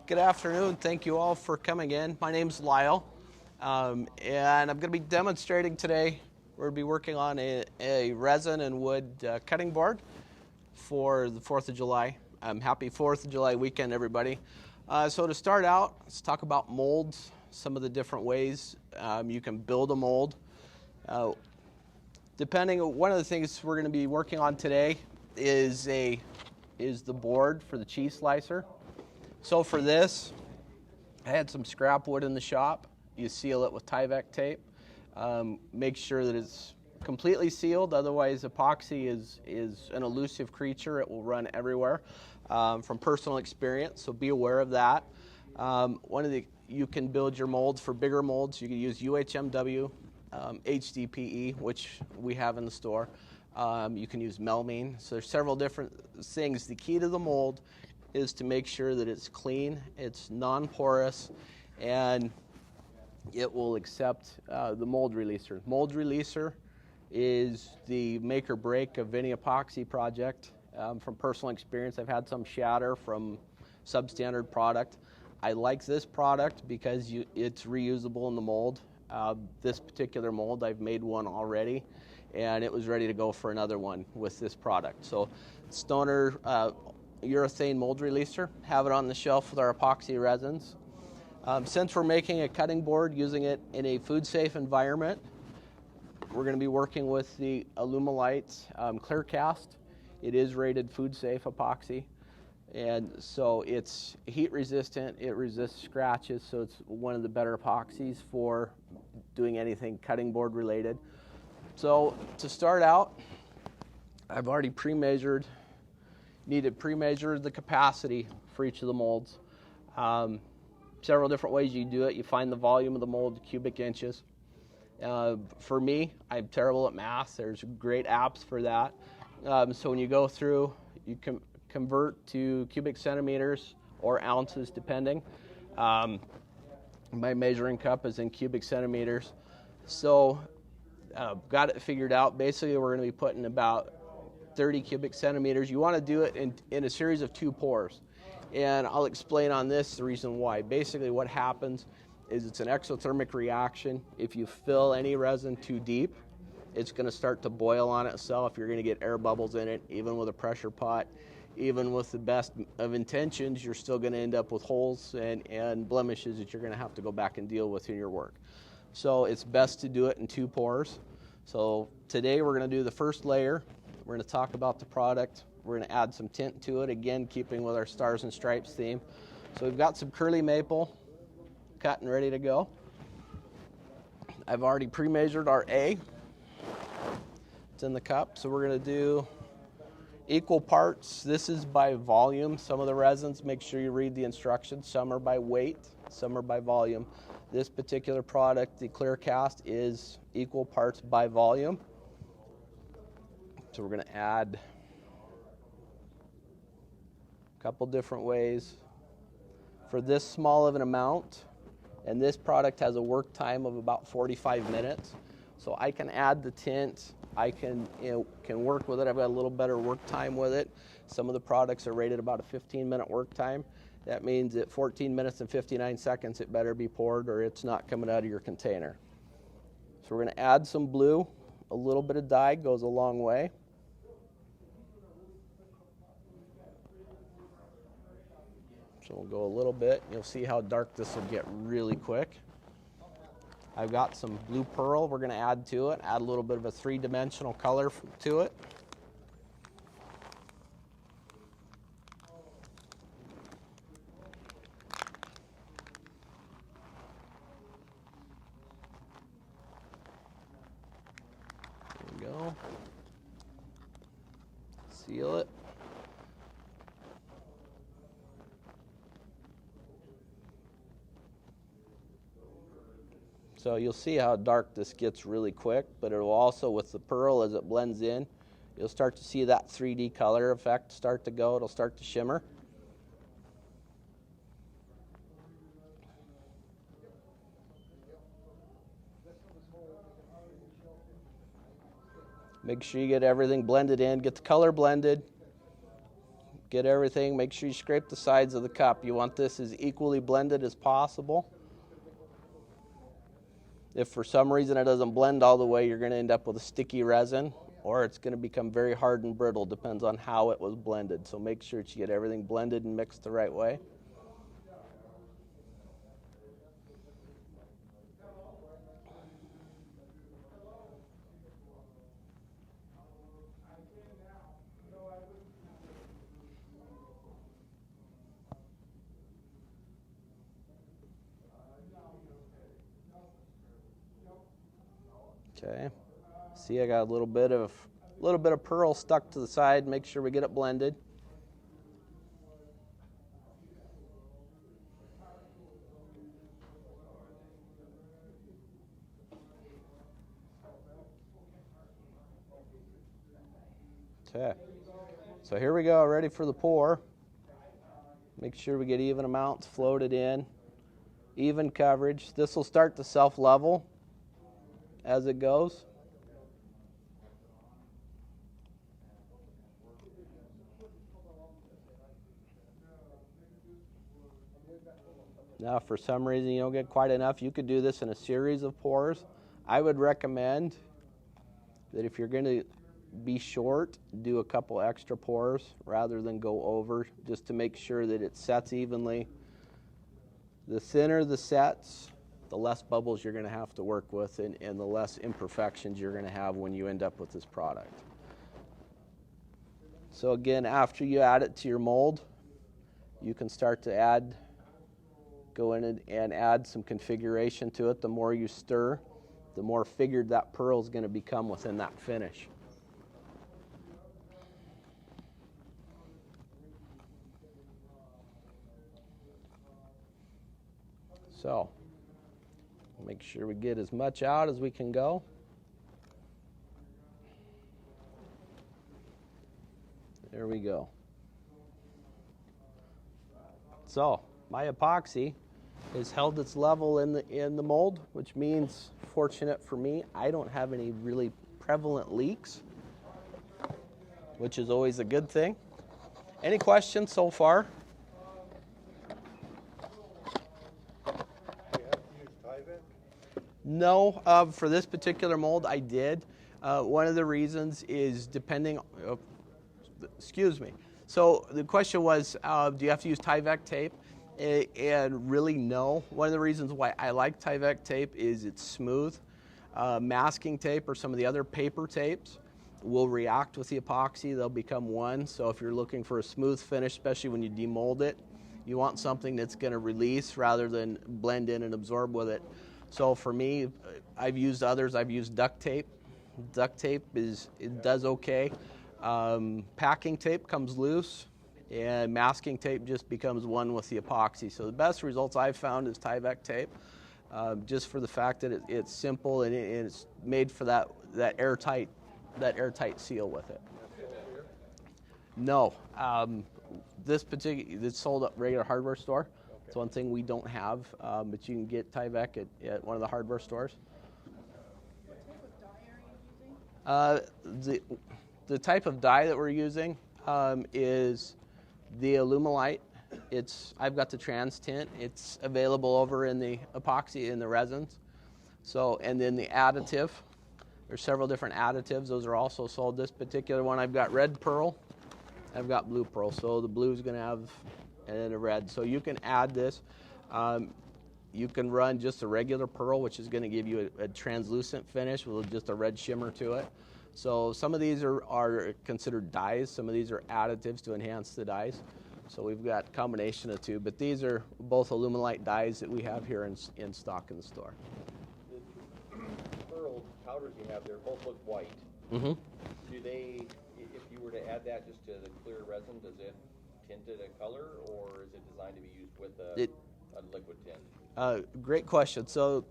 Good afternoon. Thank you all for coming in. My name's Lyle, and I'm going to be demonstrating today. We're going to be working on a resin and wood cutting board for the 4th of July. Happy 4th of July weekend, everybody. So to start out, let's talk about molds, some of the different ways you can build a mold. One of the things we're going to be working on today is the board for the cheese slicer. So for this, I had some scrap wood in the shop. You seal it with Tyvek tape. Make sure that it's completely sealed, otherwise epoxy is an elusive creature. It will run everywhere from personal experience, so be aware of that. You can build your molds for bigger molds. You can use UHMW, HDPE, which we have in the store. You can use melamine. So there's several different things. The key to the mold is to make sure that it's clean, it's non-porous, and it will accept the mold releaser. Mold releaser is the make or break of any epoxy project. From personal experience, I've had some shatter from substandard product. I like this product because it's reusable in the mold. This particular mold, I've made one already, and it was ready to go for another one with this product. So Stoner urethane mold releaser, have it on the shelf with our epoxy resins. Since we're making a cutting board using it in a food safe environment, we're going to be working with the Alumilite clear cast. It is rated food safe epoxy, and so it's heat resistant, it resists scratches, so it's one of the better epoxies for doing anything cutting board related. So to start out, I've already needed to pre-measure the capacity for each of the molds. Several different ways you do it. You find the volume of the mold, cubic inches. For me, I'm terrible at math. There's great apps for that. So when you go through, you can convert to cubic centimeters or ounces, depending. My measuring cup is in cubic centimeters. So got it figured out. Basically, we're going to be putting about 30 cubic centimeters. You want to do it in a series of 2 pours. And I'll explain on this the reason why. Basically what happens is it's an exothermic reaction. If you fill any resin too deep, it's going to start to boil on itself. You're going to get air bubbles in it, even with a pressure pot. Even with the best of intentions, you're still going to end up with holes and blemishes that you're going to have to go back and deal with in your work. So it's best to do it in 2 pours. So today we're going to do the first layer. We're going to talk about the product. We're going to add some tint to it, again, keeping with our Stars and Stripes theme. So we've got some curly maple cut and ready to go. I've already pre-measured our A. It's in the cup. So we're going to do equal parts. This is by volume. Some of the resins, make sure you read the instructions. Some are by weight, some are by volume. This particular product, the clear cast, is equal parts by volume. So we're going to add a couple different ways. For this small of an amount, and this product has a work time of about 45 minutes, so I can add the tint. I can work with it. I've got a little better work time with it. Some of the products are rated about a 15-minute work time. That means at 14 minutes and 59 seconds, it better be poured or it's not coming out of your container. So we're going to add some blue. A little bit of dye goes a long way. So we'll go a little bit. You'll see how dark this will get really quick. I've got some blue pearl we're going to add to it. Add a little bit of a 3-dimensional color to it. There we go. Seal it. So you'll see how dark this gets really quick, but it will also, with the pearl as it blends in, you'll start to see that 3D color effect start to go. It'll start to shimmer. Make sure you get everything blended in, get the color blended, Get everything, make sure you scrape the sides of the cup. You want this as equally blended as possible. If for some reason it doesn't blend all the way, you're going to end up with a sticky resin, or it's going to become very hard and brittle, depends on how it was blended. So make sure that you get everything blended and mixed the right way. Okay, see I got a little bit of pearl stuck to the side. Make sure we get it blended. Okay, so here we go, ready for the pour. Make sure we get even amounts floated in, even coverage. This will start to self-level as it goes. Now, if for some reason you don't get quite enough, you could do this in a series of pours. I would recommend that if you're going to be short, do a couple extra pours rather than go over, just to make sure that it sets evenly. The thinner the sets, the less bubbles you're going to have to work with, and the less imperfections you're going to have when you end up with this product. So again, after you add it to your mold, you can start to go in and add some configuration to it. The more you stir, the more figured that pearl is going to become within that finish. So make sure we get as much out as we can go. There we go. So my epoxy has held its level in the mold, which means, fortunate for me, I don't have any really prevalent leaks, which is always a good thing. Any questions so far? No, for this particular mold I did. One of the reasons is depending, excuse me. So the question was, do you have to use Tyvek tape? And really no. One of the reasons why I like Tyvek tape is it's smooth. Masking tape or some of the other paper tapes will react with the epoxy. They'll become one. So if you're looking for a smooth finish, especially when you demold it, you want something that's going to release rather than blend in and absorb with it. So for me, I've used others. I've used duct tape. Duct tape does okay. Packing tape comes loose, and masking tape just becomes one with the epoxy. So the best results I've found is Tyvek tape, just for the fact that it's simple and it's made for that airtight seal with it. No, it's sold at regular hardware store. It's one thing we don't have, but you can get Tyvek at one of the hardware stores. What type of dye are you using? The type of dye that we're using is the Alumilite. I've got the trans tint. It's available over in the epoxy in the resins. So, and then the additive. There's several different additives. Those are also sold. This particular one, I've got red pearl. I've got blue pearl. So the blue is going to have and then a red. So you can add this. You can run just a regular pearl, which is going to give you a translucent finish with just a red shimmer to it. So some of these are considered dyes. Some of these are additives to enhance the dyes. So we've got a combination of two. But these are both Alumilite dyes that we have here in stock in the store. The pearl powders you have there both look white. Mm-hmm. Do they, if you were to add that just to the clear resin, does it tint it a color, or is it designed to be used with a liquid tint? Great question. So,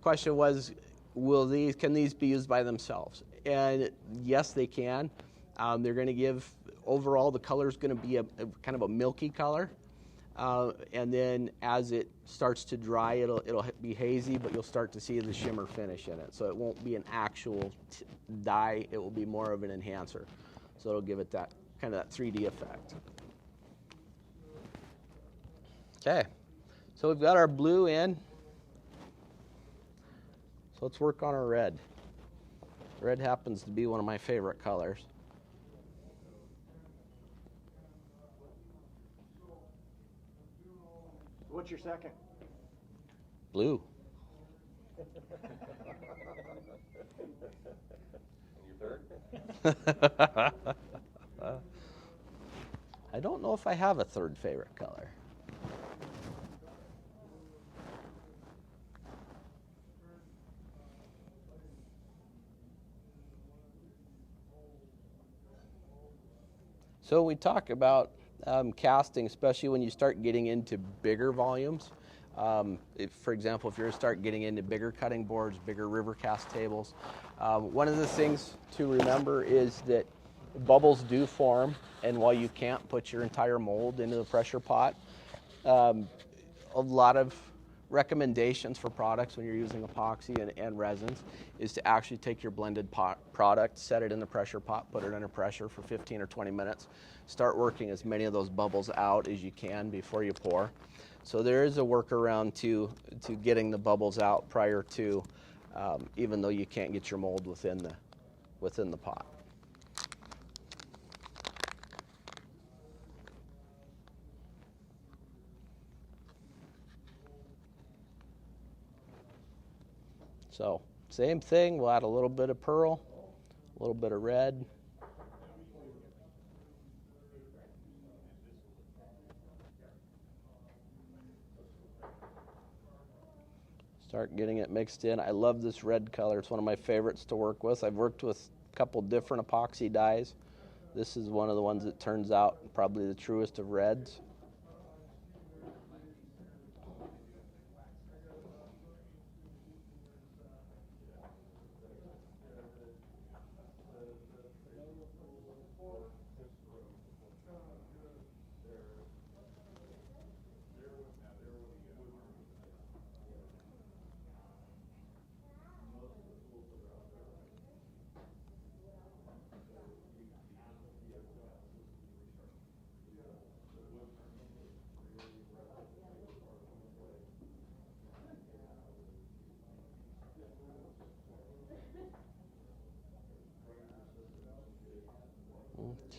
question was, can these be used by themselves? And yes, they can. They're going to give, overall, the color is going to be a kind of a milky color. And then as it starts to dry, it'll be hazy, but you'll start to see the shimmer finish in it. So it won't be an actual dye. It will be more of an enhancer. So it'll give it that kind of that 3D effect. Okay, so we've got our blue in. So let's work on our red. Red happens to be one of my favorite colors. What's your second? Blue. And your third? I don't know if I have a third favorite color. So we talk about casting, especially when you start getting into bigger volumes. For example, if you're to start getting into bigger cutting boards, bigger river cast tables, one of the things to remember is that bubbles do form, and while you can't put your entire mold into the pressure pot, a lot of recommendations for products when you're using epoxy and resins is to actually take your blended product, set it in the pressure pot, put it under pressure for 15 or 20 minutes, start working as many of those bubbles out as you can before you pour. So there is a workaround to getting the bubbles out prior to, even though you can't get your mold within the pot. So same thing, we'll add a little bit of pearl, a little bit of red. Start getting it mixed in. I love this red color. It's one of my favorites to work with. I've worked with a couple different epoxy dyes. This is one of the ones that turns out probably the truest of reds.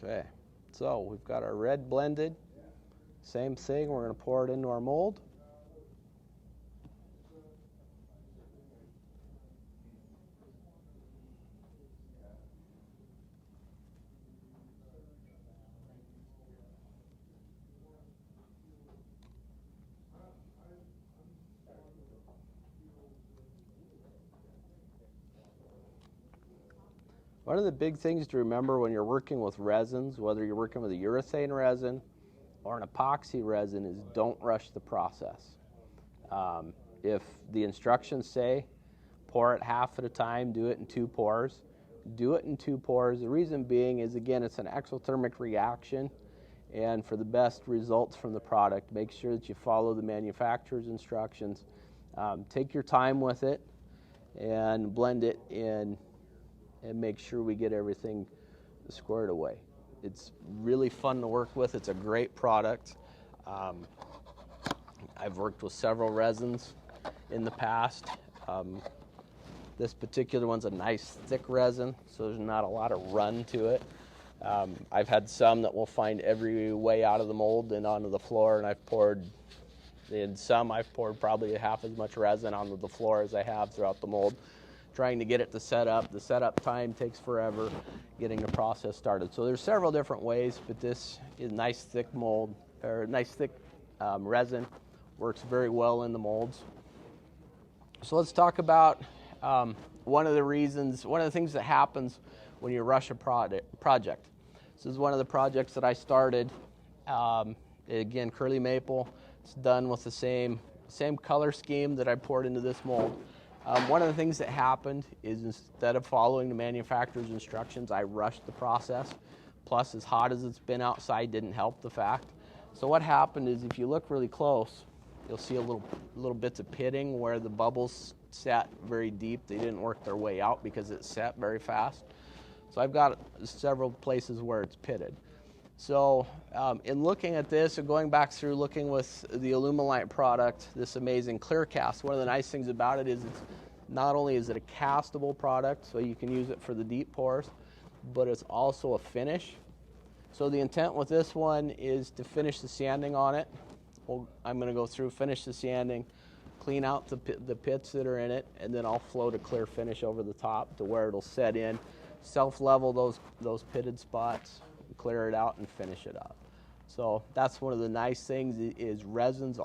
Okay, so we've got our red blended. Same thing, we're going to pour it into our mold. One of the big things to remember when you're working with resins, whether you're working with a urethane resin or an epoxy resin, is don't rush the process. If the instructions say pour it half at a time, do it in 2 pours, do it in 2 pours. The reason being is, again, it's an exothermic reaction, and for the best results from the product, make sure that you follow the manufacturer's instructions. Take your time with it and blend it in and make sure we get everything squared away. It's really fun to work with. It's a great product. I've worked with several resins in the past. This particular one's a nice thick resin, so there's not a lot of run to it. I've had some that will find every way out of the mold and onto the floor, and I've poured probably half as much resin onto the floor as I have throughout the mold, trying to get it to set up. The setup time takes forever getting the process started. So there's several different ways, but this is nice thick mold, or nice thick resin. Works very well in the molds. So let's talk about one of the things that happens when you rush a project. This is one of the projects that I started. Again, curly maple. It's done with the same color scheme that I poured into this mold. One of the things that happened is, instead of following the manufacturer's instructions, I rushed the process. Plus, as hot as it's been outside didn't help the fact. So what happened is, if you look really close, you'll see a little bits of pitting where the bubbles sat very deep. They didn't work their way out because it set very fast. So I've got several places where it's pitted. So in looking at this and going back through looking with the Alumilite product, this amazing clear cast, one of the nice things about it is it's not only is it a castable product, so you can use it for the deep pours, but it's also a finish. So the intent with this one is to finish the sanding on it. I'm going to go through, finish the sanding, clean out the pits that are in it, and then I'll float a clear finish over the top to where it'll set in, self-level those pitted spots, clear it out, and finish it up. So that's one of the nice things is resins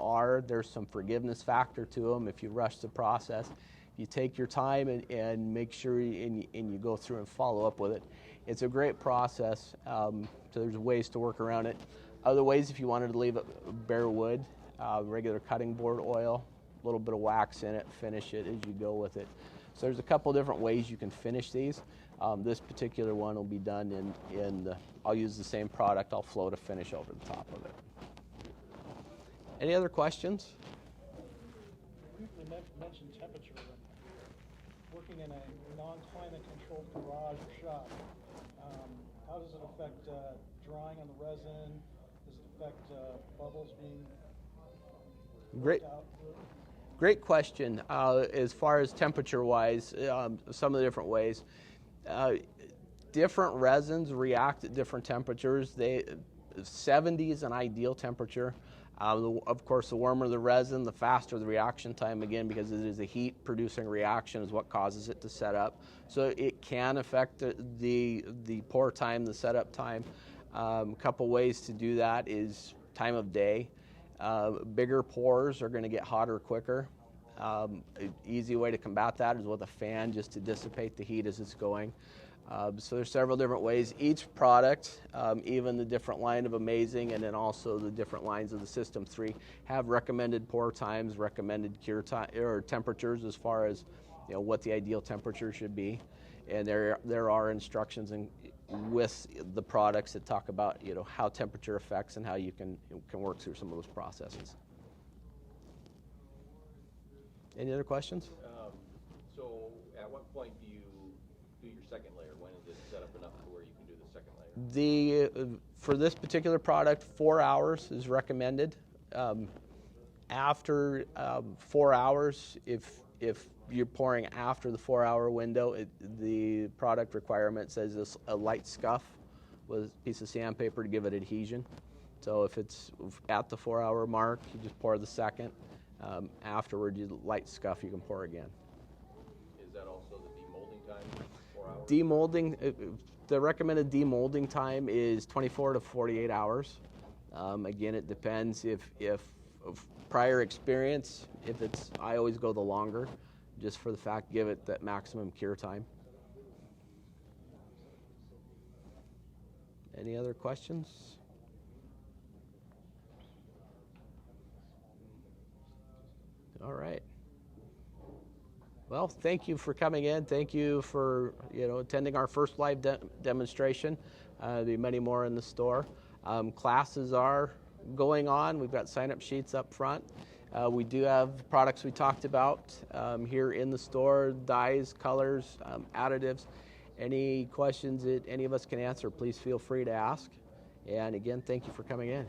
there's some forgiveness factor to them if you rush the process. If you take your time and make sure and you go through and follow up with it, it's a great process. So there's ways to work around it. Other ways, if you wanted to leave it bare wood, regular cutting board oil, a little bit of wax in it, finish it as you go with it. So there's a couple different ways you can finish these. This particular one will be done I'll use the same product. I'll float a finish over the top of it. Any other questions? You mentioned temperature. Working in a non-climate controlled garage or shop, how does it affect drying on the resin? Does it affect bubbles being Great. out? Great question. As far as temperature-wise, some of the different ways. Different resins react at different temperatures. 70 is an ideal temperature. Of course, the warmer the resin, the faster the reaction time, again, because it is a heat-producing reaction is what causes it to set up. So it can affect the pour time, the setup time. A couple ways to do that is time of day. Bigger pours are going to get hotter quicker. An easy way to combat that is with a fan just to dissipate the heat as it's going. So there's several different ways. Each product, even the different line of Amazing and then also the different lines of the System 3 have recommended pour times, recommended cure time or temperatures as far as what the ideal temperature should be. And there are instructions with the products that talk about how temperature affects and how you can work through some of those processes. Any other questions? So at what point do you do your second layer? When is it set up enough to where you can do the second layer? For this particular product, 4 hours is recommended. After 4 hours, if you're pouring after the 4-hour window, the product requirement says a light scuff with a piece of sandpaper to give it adhesion. So if it's at the 4-hour mark, you just pour the second. Afterward, you light scuff, you can pour again. Is that also the demolding time, 4 hours? Demolding, the recommended demolding time is 24 to 48 hours. Again, it depends if prior experience, I always go the longer, just for the fact, give it that maximum cure time. Any other questions? All right. Well, thank you for coming in. Thank you for attending our first live demonstration. There'll be many more in the store. Classes are going on. We've got sign-up sheets up front. We do have products we talked about here in the store: dyes, colors, additives. Any questions that any of us can answer, please feel free to ask. And again, thank you for coming in.